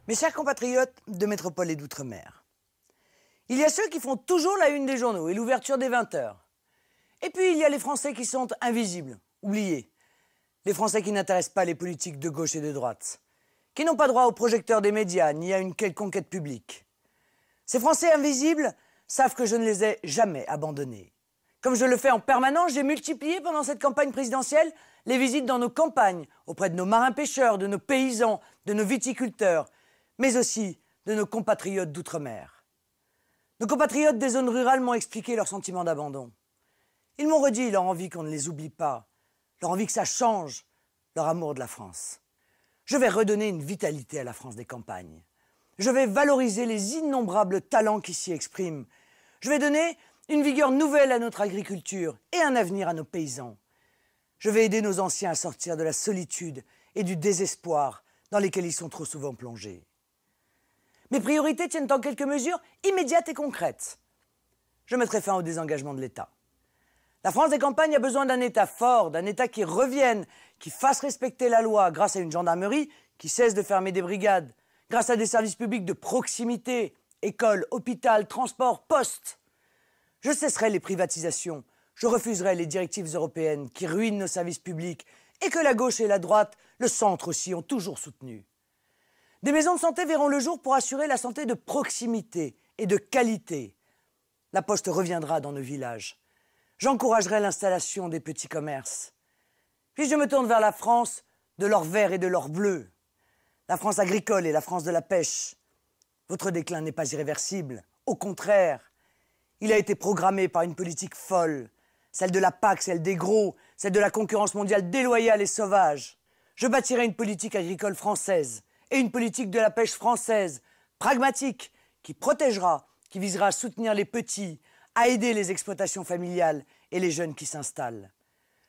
Mes chers compatriotes de métropole et d'outre-mer, il y a ceux qui font toujours la une des journaux et l'ouverture des 20 heures. Et puis il y a les Français qui sont invisibles, oubliés. Les Français qui n'intéressent pas les politiques de gauche et de droite, qui n'ont pas droit aux projecteurs des médias ni à une quelconque aide publique. Ces Français invisibles savent que je ne les ai jamais abandonnés. Comme je le fais en permanence, j'ai multiplié pendant cette campagne présidentielle les visites dans nos campagnes, auprès de nos marins-pêcheurs, de nos paysans, de nos viticulteurs, mais aussi de nos compatriotes d'outre-mer. Nos compatriotes des zones rurales m'ont expliqué leur sentiment d'abandon. Ils m'ont redit leur envie qu'on ne les oublie pas, leur envie que ça change, leur amour de la France. Je vais redonner une vitalité à la France des campagnes. Je vais valoriser les innombrables talents qui s'y expriment. Je vais donner une vigueur nouvelle à notre agriculture et un avenir à nos paysans. Je vais aider nos anciens à sortir de la solitude et du désespoir dans lesquels ils sont trop souvent plongés. Mes priorités tiennent en quelques mesures immédiates et concrètes. Je mettrai fin au désengagement de l'État. La France des campagnes a besoin d'un État fort, d'un État qui revienne, qui fasse respecter la loi grâce à une gendarmerie qui cesse de fermer des brigades, grâce à des services publics de proximité, écoles, hôpital, transport, poste. Je cesserai les privatisations, je refuserai les directives européennes qui ruinent nos services publics et que la gauche et la droite, le centre aussi, ont toujours soutenu. Des maisons de santé verront le jour pour assurer la santé de proximité et de qualité. La poste reviendra dans nos villages. J'encouragerai l'installation des petits commerces. Puis je me tourne vers la France de l'or vert et de l'or bleu. La France agricole et la France de la pêche. Votre déclin n'est pas irréversible. Au contraire, il a été programmé par une politique folle. Celle de la PAC, celle des gros, celle de la concurrence mondiale déloyale et sauvage. Je bâtirai une politique agricole française et une politique de la pêche française, pragmatique, qui protégera, qui visera à soutenir les petits, à aider les exploitations familiales et les jeunes qui s'installent.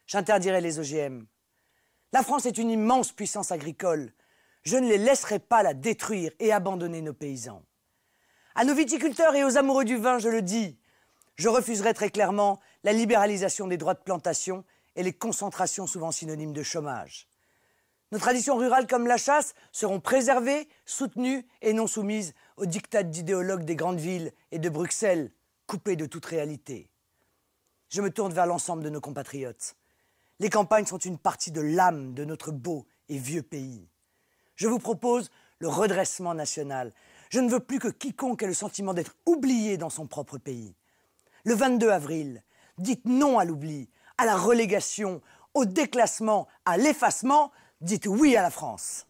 J'interdirai les OGM. La France est une immense puissance agricole. Je ne les laisserai pas la détruire et abandonner nos paysans. À nos viticulteurs et aux amoureux du vin, je le dis, je refuserai très clairement la libéralisation des droits de plantation et les concentrations souvent synonymes de chômage. Nos traditions rurales comme la chasse seront préservées, soutenues et non soumises aux diktats d'idéologues des grandes villes et de Bruxelles, coupées de toute réalité. Je me tourne vers l'ensemble de nos compatriotes. Les campagnes sont une partie de l'âme de notre beau et vieux pays. Je vous propose le redressement national. Je ne veux plus que quiconque ait le sentiment d'être oublié dans son propre pays. Le 22 avril, dites non à l'oubli, à la relégation, au déclassement, à l'effacement. Dites oui à la France.